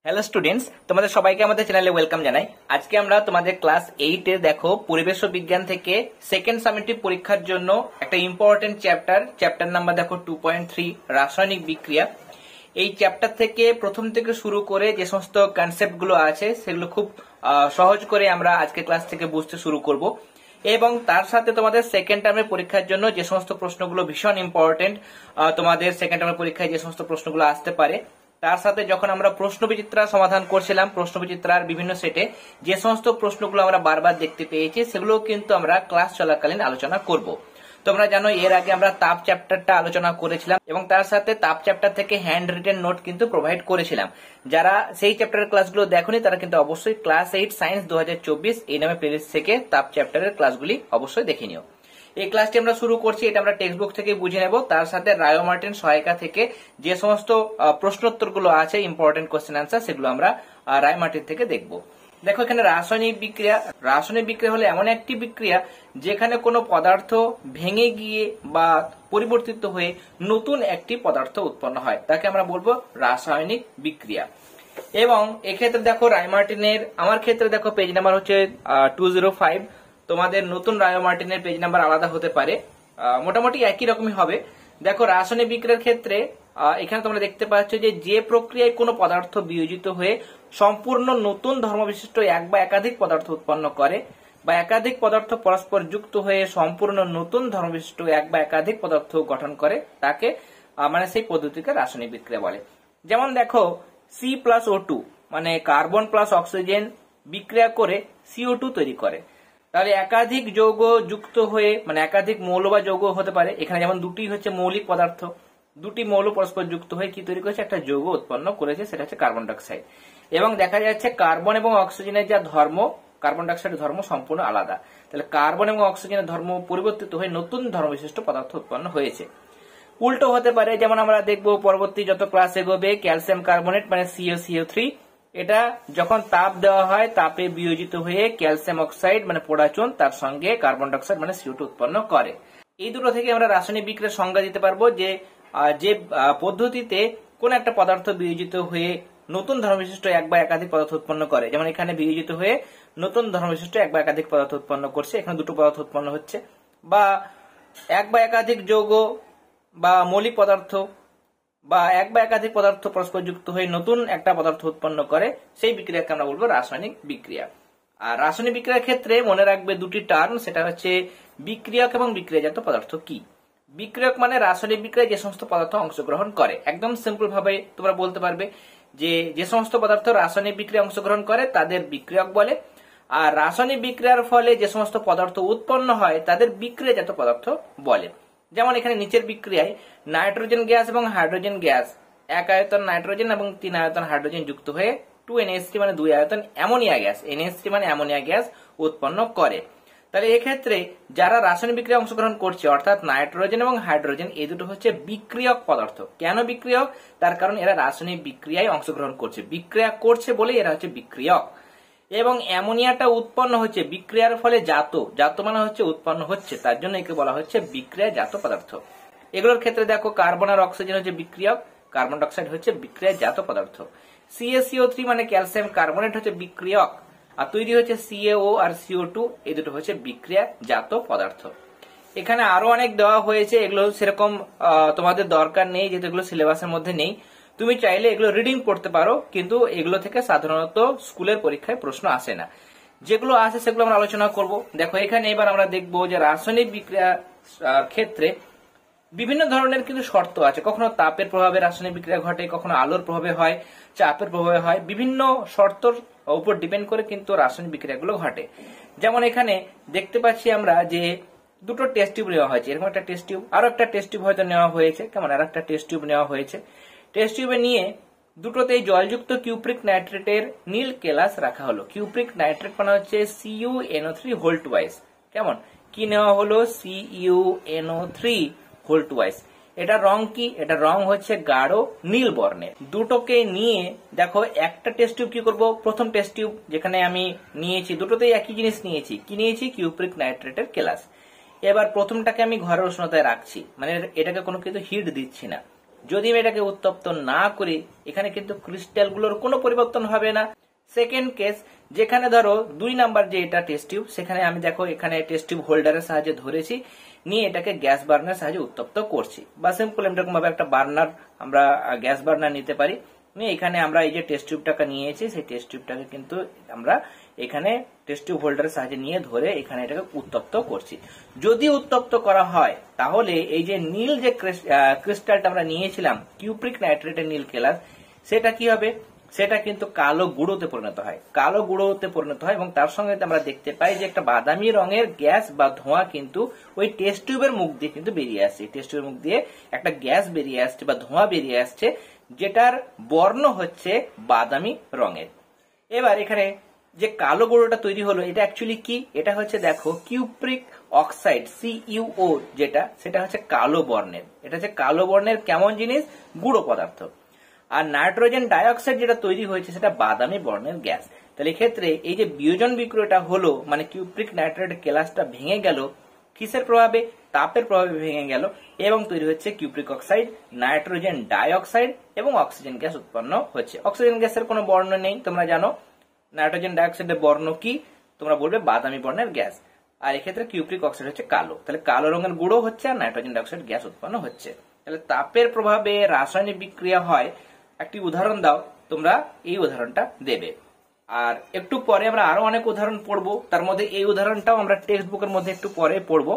Hello students, তোমাদের সবাইকে আমাদের চ্যানেলে ওয়েলকাম জানাই। আজকে আমরা তোমাদের ক্লাস 8 এ দেখো পরিবেশ ও বিজ্ঞান থেকে সেকেন্ড সামেটিভ পরীক্ষার জন্য একটা ইম্পর্টেন্ট চ্যাপ্টার নাম্বার দেখো 2.3 রাসায়নিক বিক্রিয়া। এই চ্যাপ্টার থেকে প্রথম থেকে শুরু করে যে সমস্ত কনসেপ্ট গুলো আছে সেগুলো খুব সহজ করে আমরা আজকে ক্লাস থেকে বুঝতে শুরু করব এবং তার সাথে তোমাদের সেকেন্ড টার্মের পরীক্ষার জন্য যে সমস্ত প্রশ্নগুলো ভীষণ ইম্পর্টেন্ট, তোমাদের সেকেন্ড টার্মের পরীক্ষায় যে সমস্ত প্রশ্নগুলো আসতে পারে তার সাথে যখন আমরা প্রশ্নবিচিত্রা সমাধান করছিলাম, প্রশ্নবিচিত্রার বিভিন্ন সেটে যে সমস্ত প্রশ্নগুলো আমরা বারবার দেখতে পেয়েছি সেগুলো কিন্তু আমরা ক্লাস চলাকালীন আলোচনা করব। তোমরা জানো এর আগে আমরা তাপ চ্যাপ্টারটা আলোচনা করেছিলাম এবং তার সাথে তাপ চ্যাপ্টার থেকে হ্যান্ড রিটেন নোট কিন্তু প্রোভাইড করেছিলাম। যারা সেই চ্যাপ্টারের ক্লাসগুলো দেখোনি তারা কিন্তু অবশ্যই ক্লাস 8 সায়েন্স 2024 এই নামে প্লেলিস্ট থেকে তাপ চ্যাপ্টারের ক্লাসগুলি অবশ্যই দেখে নিও। এই ক্লাসটি আমরা শুরু করছি, এটা আমরা টেক্সট বুক থেকে বুঝে নেব। তার সাথে রায়ো মার্টিন সহায়িকা থেকে যে সমস্ত প্রশ্নোত্তরগুলো আছে ইম্পর্টেন্ট কোশ্চেন আনসার সেগুলো আমরা রায় মার্টিন থেকে দেখব। দেখো এখানে রাসায়নিক বিক্রিয়া হলো এমন একটি বিক্রিয়া যেখানে কোনো পদার্থ ভেঙে গিয়ে বা পরিবর্তিত হয়ে নতুন একটি পদার্থ উৎপন্ন হয়, তাকে আমরা বলবো রাসায়নিক বিক্রিয়া। এবং এক্ষেত্রে দেখো রায় মার্টিনের, আমার ক্ষেত্রে দেখো পেজ নাম্বার হচ্ছে 205, তোমাদের নতুন রায় মার্টিনের পেজ নাম্বার আলাদা হতে পারে, মোটামুটি একই রকমই হবে। দেখো রাসায়নিক বিক্রিয়ার ক্ষেত্রে এখানে তোমরা দেখতে পাচ্ছ যে প্রক্রিয়ায় কোনো পদার্থ বিয়োজিত হয়ে সম্পূর্ণ নতুন ধর্মবিশিষ্ট এক বা একাধিক পদার্থ উৎপন্ন করে বা একাধিক পদার্থ পরস্পর যুক্ত হয়ে সম্পূর্ণ নতুন ধর্মবিশিষ্ট এক বা একাধিক পদার্থ গঠন করে তাকে মানে সেই পদ্ধতিকে রাসায়নিক বিক্রিয়া বলে। যেমন দেখো C+O2 মানে কার্বন প্লাস অক্সিজেন বিক্রিয়া করে CO2 তৈরি করে। তাহলে একাধিক যৌগ যুক্ত হয়ে মানে একাধিক মৌল বা যৌগ হতে পারে, এখানে যেমন দুটি হচ্ছে মৌলিক পদার্থ, দুটি মৌল পরস্পর যুক্ত হয়ে কি তৈরি করেছে, একটা যৌগ উৎপন্ন করেছে, সেটা হচ্ছে কার্বন ডাইঅক্সাইড। এবং দেখা যাচ্ছে কার্বন এবং অক্সিজেনের যা ধর্ম, কার্বন ডাইঅক্সাইডের ধর্ম সম্পূর্ণ আলাদা। তাহলে কার্বন এবং অক্সিজেনের ধর্ম পরিবর্তিত হয়ে নতুন ধর্মবিশিষ্ট পদার্থ উৎপন্ন হয়েছে। উল্টো হতে পারে, যেমন আমরা দেখবো পরবর্তী যত ক্লাস এগোবে, ক্যালসিয়াম কার্বনেট মানে CaCO3, এটা যখন তাপ দেওয়া হয় তাপে বিয়োজিত হয়ে ক্যালসিয়াম অক্সাইড মানে পোড়াচুন, তার সঙ্গে কার্বন ডাইঅক্সাইড মানে CO2 উৎপন্ন করে। এই দুটো থেকে আমরা রাসায়নিক বিক্রিয়ার সংজ্ঞা দিতে পারবো যে পদ্ধতিতে কোন একটা পদার্থ বিয়োজিত হয়ে নতুন ধর্মবিশিষ্ট এক বা একাধিক পদার্থ উৎপন্ন করে। যেমন এখানে বিয়োজিত হয়ে নতুন ধর্মবিশিষ্ট এক বা একাধিক পদার্থ উৎপন্ন করছে, এখানে দুটো পদার্থ উৎপন্ন হচ্ছে। বা এক বা একাধিক যৌগ বা মৌলিক পদার্থ বা এক বা একাধিক পদার্থ পরস্পর যুক্ত হয়ে নতুন একটা পদার্থ উৎপন্ন করে, সেই বিক্রিয়াকে আমরা বলবো রাসায়নিক বিক্রিয়া। আর রাসায়নিক বিক্রিয়ার ক্ষেত্রে মনে রাখবে দুটি টার্ম, সেটা হচ্ছে বিক্রিয়ক এবং বিক্রিয়াজাত পদার্থ। কি বিক্রিয়ক মানে রাসায়নিক বিক্রিয়ায় যে সমস্ত পদার্থ অংশগ্রহণ করে। একদম সিম্পল ভাবে তোমরা বলতে পারবে যে সমস্ত পদার্থ রাসায়নিক বিক্রিয়া অংশগ্রহণ করে তাদের বিক্রিয়ক বলে, আর রাসায়নিক বিক্রিয়ার ফলে যে সমস্ত পদার্থ উৎপন্ন হয় তাদের বিক্রিয়াজাত পদার্থ বলে। যেমন এখানে নিচের বিক্রিয়ায় নাইট্রোজেন গ্যাস এবং হাইড্রোজেন গ্যাস, এক আয়তন নাইট্রোজেন এবং 3 আয়তন হাইড্রোজেন যুক্ত হয়ে 2NH3 মানে 2 আয়তন অ্যামোনিয়া গ্যাস, NH3 মানে অ্যামোনিয়া গ্যাস উৎপন্ন করে। তাহলে এক্ষেত্রে যারা রাসায়নিক বিক্রিয়া অংশগ্রহণ করছে অর্থাৎ নাইট্রোজেন এবং হাইড্রোজেন, এই দুটো হচ্ছে বিক্রিয়ক পদার্থ। কেন বিক্রিয়ক? তার কারণ এরা রাসায়নিক বিক্রিয়ায় অংশগ্রহণ করছে, বিক্রিয়া করছে বলে এরা হচ্ছে বিক্রিয়ক। এবং অ্যামোনিয়াটা উৎপন্ন হচ্ছে বিক্রিয়ার ফলে জাত মানে হচ্ছে উৎপন্ন হচ্ছে, তার জন্য একে বলা হচ্ছে বিক্রিয়াজাত পদার্থ। এগুলোর ক্ষেত্রে দেখো কার্বন আর অক্সিজেন হচ্ছে বিক্রিয়ক, কার্বন ডাইঅক্সাইড হচ্ছে বিক্রিয়াজাত পদার্থ। CaCO3 মানে ক্যালসিয়াম কার্বনেট হচ্ছে বিক্রিয়ক, আর তৈরি হচ্ছে CaO আর CO2, এই দুটো হচ্ছে বিক্রিয়াজাত পদার্থ। এখানে আরো অনেক দেওয়া হয়েছে, এগুলো সেরকম তোমাদের দরকার নেই যেহেতু এগুলো সিলেবাসের মধ্যে নেই। তুমি চাইলে এগুলো রিডিং পড়তে পারো, কিন্তু এগুলো থেকে সাধারণত স্কুলের পরীক্ষায় প্রশ্ন আসে না। যেগুলো আসে সেগুলো আমরা আলোচনা করব। দেখো এখানে এবার আমরা দেখবো যে রাসায়নিক বিক্রিয়া ক্ষেত্রে বিভিন্ন ধরনের কিন্তু শর্ত আছে। কখনো তাপের প্রভাবে রাসায়নিক বিক্রিয়া ঘটে, কখনো আলোর প্রভাবে হয়, চাপের প্রভাবে হয়, বিভিন্ন শর্তর উপর ডিপেন্ড করে কিন্তু রাসায়নিক বিক্রিয়াগুলো ঘটে। যেমন এখানে দেখতে পাচ্ছি আমরা যে দুটো টেস্ট টিউব নেওয়া হয়েছে, এরকম একটা টেস্ট টিউব, আরো একটা টেস্ট টিউব হয়তো নেওয়া হয়েছে, কেমন আর একটা টেস্ট টিউব নেওয়া হয়েছে। টেস্ট টিউবে নিয়ে দুটোতেই জলযুক্ত কিউপ্রিক নাইট্রেটের নীল কেলাস রাখা হলো। কিউপ্রিক নাইট্রেট মানে হচ্ছে CuNO3 হোল টুয়াইস। কেমন কি নেওয়া হলো? CuNO3 whole twice. এটা রং কি? এটা রং হচ্ছে গাঢ় নীল বর্ণের। দুটোকে নিয়ে দেখো একটা টেস্ট টিউব কি করব, প্রথম টেস্ট টিউব যেখানে আমি নিয়েছি দুটোতেই একই জিনিস নিয়েছি, কি নিয়েছি? কিউপ্রিক নাইট্রেটের কেলাস। এবার প্রথমটাকে আমি ঘরের উষ্ণতায় রাখছি, মানে এটাকে কোনো কিন্তু হিট দিচ্ছি না। যদি আমি এটাকে উত্তপ্ত না করি এখানে কিন্তু ক্রিস্টালগুলোর কোনো পরিবর্তন হবে না। সেকেন্ড কেস, যেখানে ধরো 2 নাম্বার যে এটা টেস্ট টিউব, সেখানে আমি দেখো এখানে টেস্ট টিউব হোল্ডারের সাহায্যে ধরেছি, নিয়ে এটাকে গ্যাস বার্নার সাহায্যে উত্তপ্ত করছি, বা সিম্পল এরকম ভাবে একটা বার্নার আমরা গ্যাস বার্নার নিতে পারি। এখানে আমরা এই যে টেস্ট টিউবটাকে নিয়েছি, সেই টেস্ট টিউবটাকে কিন্তু আমরা এখানে টেস্ট টিউব হোল্ডারের সাহায্যে নিয়ে ধরে এখানে এটাকে উত্তপ্ত করছি। যদি উত্তপ্ত করা হয় তাহলে এই যে নীল যে ক্রিস্টালটা আমরা নিয়েছিলাম কিউপ্রিক নাইট্রেটের নীল কেলাস, সেটা কি হবে, সেটা কিন্তু কালো গুঁড়োতে পরিণত হয়, কালো গুঁড়োতে পরিণত হয়, এবং তার সঙ্গে আমরা দেখতে পাই যে একটা বাদামি রঙের গ্যাস বা ধোঁয়া কিন্তু ওই টেস্ট টিউবের মুখ দিয়ে কিন্তু বেরিয়ে আসছে। টেস্ট টিউবের মুখ দিয়ে একটা গ্যাস বেরিয়ে আসছে বা ধোঁয়া বেরিয়ে আসছে, যেটার বর্ণ হচ্ছে বাদামি রঙের। এবার এখানে যে কালো গুঁড়োটা তৈরি হলো এটা অ্যাকচুয়ালি কি, এটা হচ্ছে দেখো কিউপ্রিক অক্সাইড CuO, যেটা সেটা হচ্ছে কালো বর্ণের। এটা হচ্ছে কালো বর্ণের কেমন জিনিস, গুঁড়ো পদার্থ। আর নাইট্রোজেন ডাইঅক্সাইড যেটা তৈরি হয়েছে সেটা বাদামি বর্ণের গ্যাস। তাহলে এক্ষেত্রে এই যে বিয়োজন বিক্রিয়াটা হলো, মানে কিউপ্রিক নাইট্রেট কেলাসটা ভেঙে গেল কিসের প্রভাবে, তাপের প্রভাবে ভেঙে গেল, এবং তৈরি হচ্ছে কিউপ্রিক অক্সাইড, নাইট্রোজেন ডাইঅক্সাইড এবং অক্সিজেন গ্যাস উৎপন্ন হচ্ছে। অক্সিজেন গ্যাসের কোনো বর্ণ নেই, তোমরা জানো। নাইট্রোজেন ডাইঅক্সাইডের বর্ণ কি, তোমরা বলবে বাদামি বর্ণের গ্যাস, আর এক্ষেত্রে কিউপ্রিক অক্সাইড হচ্ছে কালো। তাহলে কালো রঙের গুঁড়ো হচ্ছে আর নাইট্রোজেন ডাইঅক্সাইড গ্যাস উৎপন্ন হচ্ছে। তাহলে তাপের প্রভাবে রাসায়নিক বিক্রিয়া হয়, একটি উদাহরণ দাও, তোমরা এই উদাহরণটা দেবে। আর একটু পরে আমরা আরো অনেক উদাহরণ পড়বো, তার মধ্যে এই উদাহরণটাও আমরা টেক্সট বুকের মধ্যে একটু পরে পড়বো,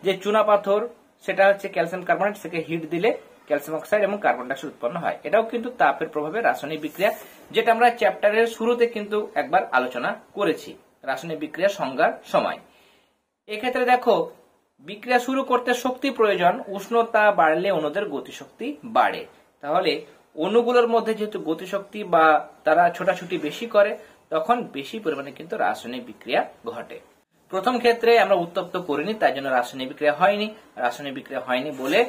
যে চুনা পাথর সেটা হচ্ছে ক্যালসিয়াম কার্বনেট, সেকে হিট দিলে ক্যালসিয়াম অক্সাইড এবং কার্বন ডাইঅক্সাইড উৎপন্ন হয়। এটাও কিন্তু তাপের প্রভাবে রাসায়নিক বিক্রিয়া, যেটা আমরা চ্যাপ্টারের শুরুতে কিন্তু একবার আলোচনা করেছি রাসায়নিক বিক্রিয়া সংজ্ঞার সময়। এক্ষেত্রে দেখো বিক্রিয়া শুরু করতে শক্তি প্রয়োজন, উষ্ণতা বাড়লে অণুদের গতিশক্তি বাড়ে। তাহলে অণুগুলোর মধ্যে যেহেতু গতিশক্তি বা তারা ছোটাছুটি বেশি করে, তখন বেশি পরিমাণে কিন্তু রাসায়নিক বিক্রিয়া ঘটে। প্রথম ক্ষেত্রে আমরা উত্তপ্ত করিনি, তাই জন্য রাসায়নিক বিক্রিয়া হয়নি। রাসায়নিক বিক্রিয়া হয়নি বলে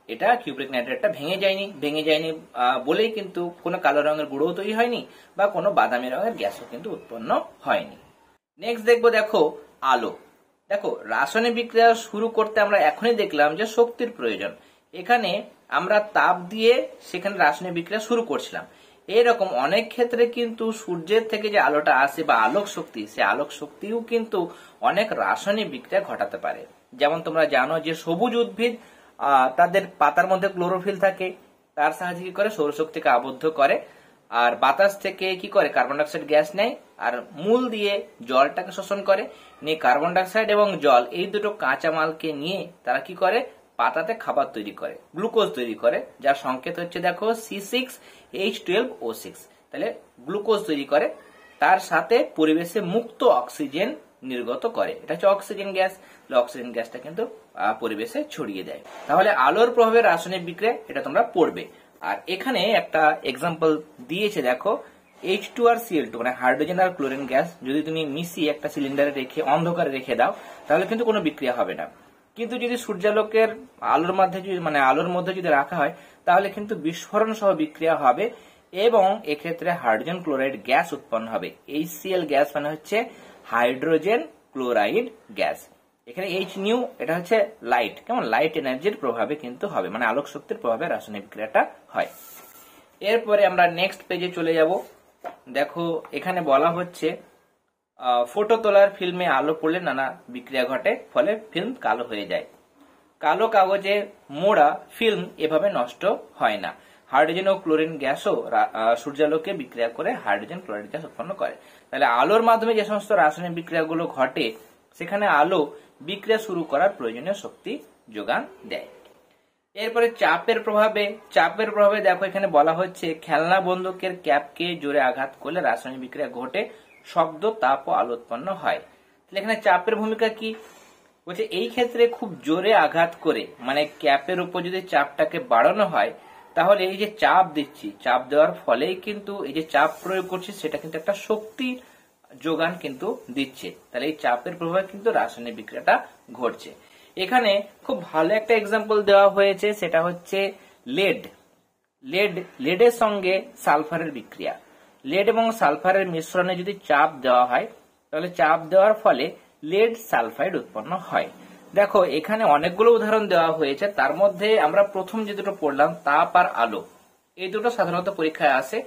এটা কিউপ্রিক নাইট্রেটটা ভেঙে যায়নি বলেই কিন্তু কোনো কালো রঙের গুঁড়ো তৈরি হয়নি বা কোনো বাদামি রঙের গ্যাসও কিন্তু উৎপন্ন হয়নি। নেক্সট দেখবো, দেখো আলো। দেখো রাসায়নিক বিক্রিয়া শুরু করতে আমরা এখনই দেখলাম যে শক্তির প্রয়োজন। এখানে আমরা তাপ দিয়ে সেখানে রাসায়নিক বিক্রিয়া শুরু করছিলাম। এরকম অনেক ক্ষেত্রে কিন্তু সূর্যের থেকে যে আলোটা আসে বা আলোক শক্তি, সে আলোক শক্তিও কিন্তু অনেক রাসায়নিক বিক্রিয়া ঘটাতে পারে। যেমন তোমরা জানো যে সবুজ উদ্ভিদ তাদের পাতার মধ্যে ক্লোরোফিল থাকে, তার সাহায্যে কি করে সৌরশক্তিকে আবদ্ধ করে, আর বাতাস থেকে কি করে কার্বন ডাইঅক্সাইড গ্যাস নেয়, আর মূল দিয়ে জলটাকে শোষণ করে, নিয়ে কার্বন ডাইঅক্সাইড এবং জল এই দুটো কাঁচামালকে নিয়ে তারা কি করে পাতাতে খাবার তৈরি করে, গ্লুকোজ তৈরি করে, যার সংকেত হচ্ছে দেখো C6H12O6। তাহলে গ্লুকোজ তৈরি করে, তার সাথে পরিবেশে মুক্ত অক্সিজেন নির্গত করে, এটা হচ্ছে অক্সিজেন গ্যাস। অক্সিজেন গ্যাসটা কিন্তু পরিবেশে ছড়িয়ে দেয়। তাহলে আলোর প্রভাবে রাসায়নিক বিক্রিয়া, এটা তোমরা পড়বে। আর এখানে একটা এক্সাম্পল দিয়েছে, দেখো H2RCl2 মানে হাইড্রোজেন আর ক্লোরিন গ্যাস যদি তুমি মিশিয়ে একটা সিলিন্ডারে রেখে অন্ধকারে রেখে দাও, তাহলে কিন্তু কোনো বিক্রিয়া হবে না। কিন্তু যদি সূর্যালোকের আলোর মধ্যে আলোর মধ্যে যদি রাখা হয়, তাহলে কিন্তু বিস্ফোরণ সহ বিক্রিয়া হবে, এবং এক্ষেত্রে হাইড্রোজেন ক্লোরাইড গ্যাস উৎপন্ন হবে। HCl গ্যাস মানে হচ্ছে হাইড্রোজেন ক্লোরাইড গ্যাস। এখানে H এটা হচ্ছে লাইট, কেমন লাইট এনার্জির প্রভাবে কিন্তু হবে, মানে আলোক শক্তির প্রভাবে রাসায়নিক বিক্রিয়াটা হয়। এরপরে আমরা নেক্সট পেজে চলে যাব। দেখো এখানে বলা হচ্ছে ফটো তোলার ফিল্মে আলো পড়লে নানা বিক্রিয়া ঘটে, ফলে ফিল্ম কালো হয়ে যায়। কালো কাগজে মোড়া ফিল্ম এভাবে নষ্ট হয় না। হাইড্রোজেন ও ক্লোরিন গ্যাসও সূর্যালোকে বিক্রিয়া করে হাইড্রোজেন ক্লোরাইড গ্যাস উৎপন্ন করে। তাহলে আলোর মাধ্যমে যে সমস্ত রাসায়নিক বিক্রিয়াগুলো ঘটে, সেখানে আলো বিক্রিয়া শুরু করার প্রয়োজনীয় শক্তি যোগান দেয়। এরপরে চাপের প্রভাবে দেখো এখানে বলা হচ্ছে খেলনা বন্দুকের ক্যাপকে জোরে আঘাত করলে রাসায়নিক বিক্রিয়া ঘটে, শব্দ, তাপ ও আলো উৎপন্ন হয়। তাহলে এখানে চাপের ভূমিকা কি বলছে, এই ক্ষেত্রে খুব জোরে আঘাত করে, মানে ক্যাপের উপর যদি চাপটাকে বাড়ানো হয়, তাহলে এই যে চাপ দিচ্ছি, চাপ দেওয়ার ফলেই কিন্তু এই যে চাপ প্রয়োগ করছি, সেটা কিন্তু একটা শক্তি যোগান কিন্তু দিচ্ছে। তাহলে এই চাপের প্রভাবে কিন্তু রাসায়নিক বিক্রিয়াটা ঘটছে। এখানে খুব ভালো একটা এক্সাম্পল দেওয়া হয়েছে, সেটা হচ্ছে লেডের সঙ্গে সালফারের বিক্রিয়া। লেড এবং সালফারের মিশ্রণে যদি চাপ দেওয়া হয়, তাহলে চাপ দেওয়ার ফলে লেড সালফাইড উৎপন্ন হয়। দেখো এখানে অনেকগুলো উদাহরণ দেওয়া হয়েছে, তার মধ্যে আমরা প্রথম যে দুটো পড়লাম তাপ আর আলো, এই দুটো সাধারণত পরীক্ষায় আসে।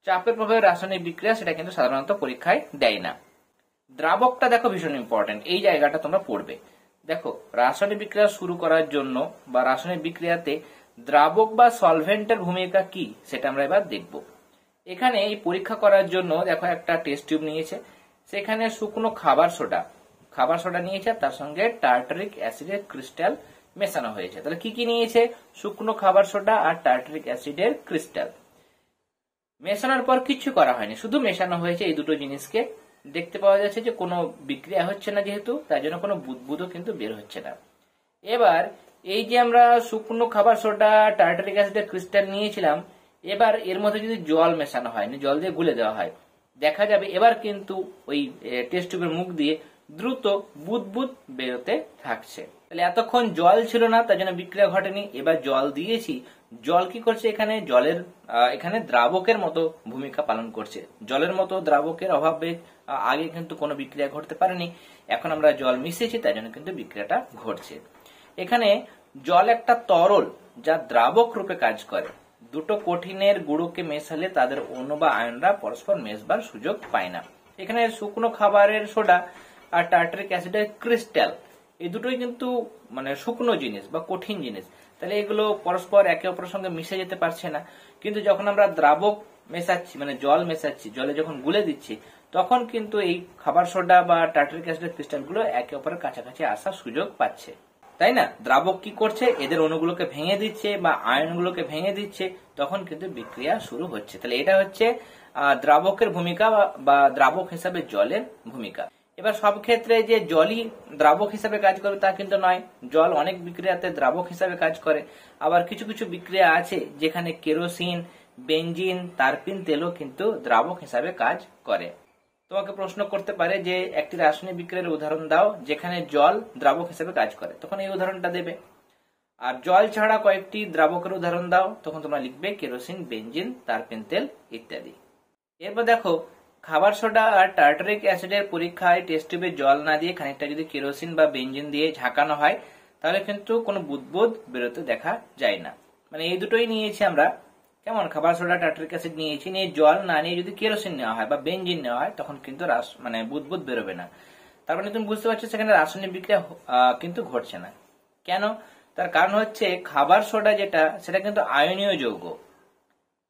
চাপের প্রভাবে রাসায়নিক বিক্রিয়া সেটা কিন্তু সাধারণত পরীক্ষায় দেয় না। দ্রাবকটা দেখো ভীষণ ইম্পর্টেন্ট, এই জায়গাটা তোমরা পড়বে। দেখো রাসায়নিক বিক্রিয়া শুরু করার জন্য বা রাসায়নিক বিক্রিয়াতে দ্রাবক বা সলভেন্টের ভূমিকা কি সেটা আমরা এবার দেখব। এখানে এই পরীক্ষা করার জন্য দেখো একটা টেস্ট টিউব নিয়েছে, সেখানে শুকনো খাবার সোডা নিয়েছে, তার সঙ্গে টার্টারিক অ্যাসিডের ক্রিস্টাল মেশানো হয়েছে। তাহলে কি কি নিয়েছে? শুকনো খাবার সোডা আর টার্টারিক অ্যাসিডের ক্রিস্টাল। মেশানোর পর কিছু করা হয়নি, শুধু মেশানো হয়েছে এই দুটো জিনিসকে। দেখতে পাওয়া যাচ্ছে যে কোনো বিক্রিয়া হচ্ছে না, যেহেতু তাই জন্য কোনো বুদবুদও কিন্তু বের হচ্ছে না। এবার এই যে আমরা শুকনো খাবার সোডা টার্টারিক অ্যাসিডের ক্রিস্টাল নিয়েছিলাম, এবার এর মধ্যে যদি জল মেশানো হয়, জল দিয়ে গুলে দেওয়া হয়, দেখা যাবে এবার কিন্তু ওই টেস্ট টিউবের মুখ দিয়ে দ্রুত বুদবুদ বেরোতে থাকছে। তাহলে এতক্ষণ জল ছিল না, তার জন্য বিক্রিয়া ঘটেনি। এবার জল দিয়েছি, জল কি করছে? এখানে দ্রাবকের মতো ভূমিকা পালন করছে। জলের মতো দ্রাবকের অভাবে আগে কিন্তু কোনো বিক্রিয়া ঘটতে পারেনি, এখন আমরা জল মিশিয়েছি, তাই জন্য কিন্তু বিক্রিয়াটা ঘটছে। এখানে জল একটা তরল যা দ্রাবক রূপে কাজ করে। দুটো কঠিনের গুঁড়োকে মেশালে তাদের অণু বা আয়নরা পরস্পর মেশবার সুযোগ পায় না। এখানে শুকনো খাবারের সোডা আর টার্টারিক অ্যাসিডের ক্রিস্টাল, এই দুটোই কিন্তু মানে শুকনো জিনিস বা কঠিন জিনিস, তাহলে এগুলো পরস্পর একে অপরের সঙ্গে মিশে যেতে পারছে না। কিন্তু যখন আমরা দ্রাবক মেশাচ্ছি, মানে জল মেশাচ্ছি, জলে যখন গুলে দিচ্ছি, তখন কিন্তু এই খাবার সোডা বা টার্টারিক অ্যাসিডের ক্রিস্টালগুলো একে অপরের কাছাকাছি আসার সুযোগ পাচ্ছে, তাই না? দ্রাবক কি করছে? এদের অণুগুলোকে ভেঙে দিচ্ছে বা আয়নগুলোকে ভেঙে দিচ্ছে, তখন কিন্তু বিক্রিয়া শুরু হচ্ছে। তাহলে এটা হচ্ছে দ্রাবকের ভূমিকা বা দ্রাবক হিসাবে জলের ভূমিকা। এবার সব ক্ষেত্রে যে জলই দ্রাবক হিসাবে কাজ করবে তা কিন্তু নয়, জল অনেক বিক্রিয়াতে দ্রাবক হিসাবে কাজ করে। আবার কিছু কিছু বিক্রিয়া আছে যেখানে কেরোসিন, বেনজিন, তারপিন তেলও কিন্তু দ্রাবক হিসাবে কাজ করে। তোমাকে প্রশ্ন করতে পারে যে একটি রাসায়নিক বিক্রিয়ার উদাহরণ দাও যেখানে জল দ্রাবক হিসেবে কাজ করে, তখন এই উদাহরণটা দেবে। আর জল ছাড়া কয়েকটি দ্রাবকের উদাহরণ দাও, তখন তোমরা লিখবে কেরোসিন, বেনজিন, তারপিন তেল ইত্যাদি। এরপর দেখো খাবার সোডা আর টার্টারিক অ্যাসিডের পরীক্ষায় টেস্ট টিউবে জল না দিয়ে খানিকটা যদি কেরোসিন বা বেনজিন দিয়ে ঝাঁকানো হয়, তাহলে কিন্তু কোনো বুদবুদ বেরোতে দেখা যায় না। মানে এই দুটোই নিয়েছি আমরা, কেমন? খাবার সোডা টার্টারিক অ্যাসিড নিয়েছি, নিয়ে জল না নিয়ে যদি কেরোসিন নেওয়া হয় বা বেনজিন নেওয়া হয়, তখন কিন্তু মানে বুদবুদ বেরোবে না। তার মানে তুমি বুঝতে পারছো সেখানে রাসায়নিক বিক্রিয়া কিন্তু ঘটছে না। কেন? তার কারণ হচ্ছে খাবার সোডা যেটা, সেটা কিন্তু আয়নীয় যৌগ।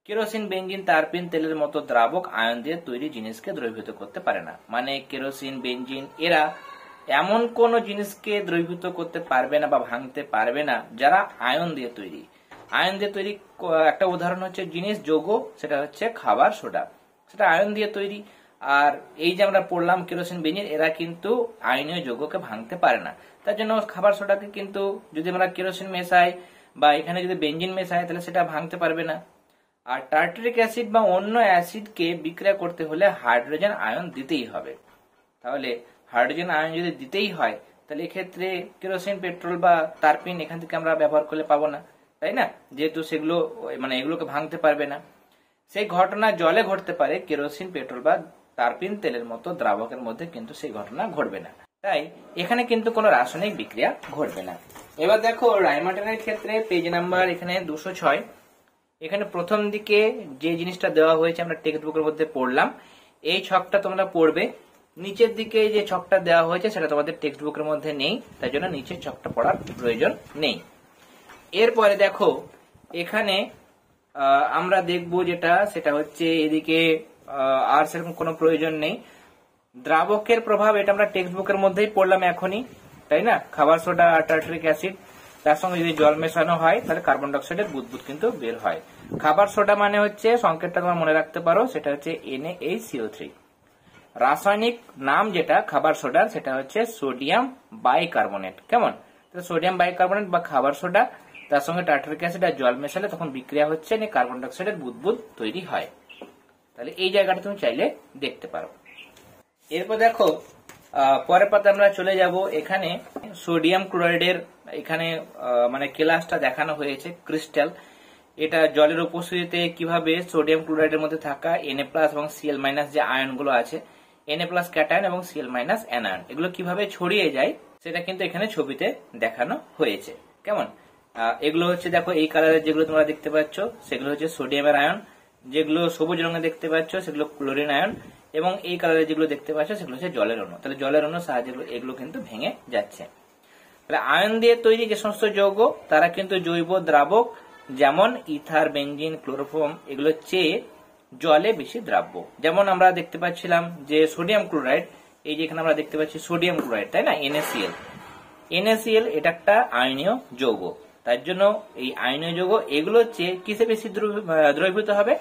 কেরোসিন, বেনজিন, তারপিন তেলের মতো দ্রাবক আয়ন দিয়ে তৈরি জিনিসকে দ্রবীভূত করতে পারে না। মানে কেরোসিন, বেনজিন এরা এমন কোন জিনিসকে দ্রবীভূত করতে পারবে না বা ভাঙতে পারবে না যারা আয়ন দিয়ে তৈরি। আয়ন দিয়ে তৈরি একটা উদাহরণ হচ্ছে জিনিস, যৌগ, সেটা হচ্ছে খাবার সোডা, সেটা আয়ন দিয়ে তৈরি। আর এই যে আমরা পড়লাম কেরোসিন, বেনজিন, এরা কিন্তু আয়নীয় যৌগকে ভাঙতে পারে না। তার জন্য খাবার সোডাকে কিন্তু যদি আমরা কেরোসিন মেশাই বা এখানে যদি বেনজিন মেশাই, তাহলে সেটা ভাঙতে পারবে না। আর টার্টারিক অ্যাসিড বা অন্য অ্যাসিডকে বিক্রিয়া করতে হলে হাইড্রোজেন আয়ন দিতেই হবে। তাহলে হাইড্রোজেন আয়ন যদি দিতেই হয়, তাহলে এক্ষেত্রে কেরোসিন, পেট্রোল বা তারপিন এখান থেকে আমরা ব্যবহার করলে পাবো না, তাই না? যেহেতু সেগুলো মানে এগুলোকে ভাঙতে পারবে না। সেই ঘটনা জলে ঘটতে পারে, কেরোসিন, পেট্রোল বা তারপিন তেলের মতো দ্রাবকের মধ্যে কিন্তু সেই ঘটনা ঘটবে না। তাই এখানে কিন্তু কোনো রাসায়নিক বিক্রিয়া ঘটবে না। এবার দেখো রাইমার্টিনের ক্ষেত্রে পেজ নাম্বার এখানে 206, এখানে প্রথম দিকে যে জিনিসটা দেওয়া হয়েছে আমরা টেক্সট বুকের মধ্যে পড়লাম, এই ছকটা তোমরা পড়বে। নিচের দিকে যে ছকটা দেওয়া হয়েছে সেটা তোমাদের টেক্সট বুকের মধ্যে নেই, তাই জন্য নিচের ছকটা পড়ার প্রয়োজন নেই। এরপরে দেখো এখানে আমরা দেখব যেটা, সেটা হচ্ছে এদিকে আর সেরকম কোনো প্রয়োজন নেই। দ্রাবকের প্রভাব এটা আমরা টেক্সট বুকের মধ্যেই পড়লাম এখনই, তাই না? খাবার সোডা আর টার্টারিক অ্যাসিড, তার সঙ্গে যদি জল মেশানো হয় তাহলে কার্বন ডাইঅক্সাইডের বুদবুদ কিন্তু বের হয়। খাবার সোডা মানে হচ্ছে, সংকেতটা তোমরা মনে রাখতে পারো, সেটা হচ্ছে NaHCO3। রাসায়নিক নাম যেটা খাবার সোডার, সেটা হচ্ছে সোডিয়াম বাইকার্বনেট। কেমন? সোডিয়াম বাইকার্বনেট বা খাবার সোডা, তার সঙ্গে টার্টারিক অ্যাসিড আর জল মেশালে তখন বিক্রিয়া হচ্ছে, কার্বন ডাইঅক্সাইডের বুদবুদ তৈরি হয়। তাহলে এই জায়গাটা তুমি চাইলে দেখতে পারো। এরপর দেখো পরের পাতা আমরা চলে যাব। এখানে সোডিয়াম ক্লোরাইডের এখানে মানে কেলাসটা দেখানো হয়েছে, ক্রিস্টাল। এটা জলের উপস্থিতিতে কিভাবে সোডিয়াম ক্লোরাইডের মধ্যে থাকা Na+ এবং Cl- যে আয়নগুলো আছে, Na+ ক্যাটায়ন এবং Cl- অ্যানায়ন, এগুলো কিভাবে ছড়িয়ে যায় সেটা কিন্তু এখানে ছবিতে দেখানো হয়েছে। কেমন, এগুলো হচ্ছে দেখো এই কালারের যেগুলো তোমরা দেখতে পাচ্ছ সেগুলো হচ্ছে সোডিয়ামের আয়ন, যেগুলো সবুজ রঙে দেখতে পাচ্ছ সেগুলো ক্লোরিন আয়ন, এবং এই কালারের যেগুলো দেখতে পাচ্ছ সেগুলো হচ্ছে জলের অণু। তাহলে জলের অণু সাহায্যে এগুলো কিন্তু ভেঙে যাচ্ছে। তাহলে আয়ন দিয়ে তৈরি যে সমস্ত যৌগ তারা কিন্তু জৈব দ্রাবক, যেমন ইথার, বেনজিন, ক্লোরোফর্ম এগুলো চেয়ে জলে বেশি দ্রাব্য। যেমন আমরা দেখতে পাচ্ছিলাম যে সোডিয়াম ক্লোরাইড, এই যে এখানে আমরা দেখতে পাচ্ছি সোডিয়াম ক্লোরাইড, তাই না, NaCl। NaCl এটা একটা আয়নীয় যৌগ, তার জন্য এই আয়নীয় যৌগ এগুলো চেয়ে কিসে বেশি দ্রবীভূত হবে,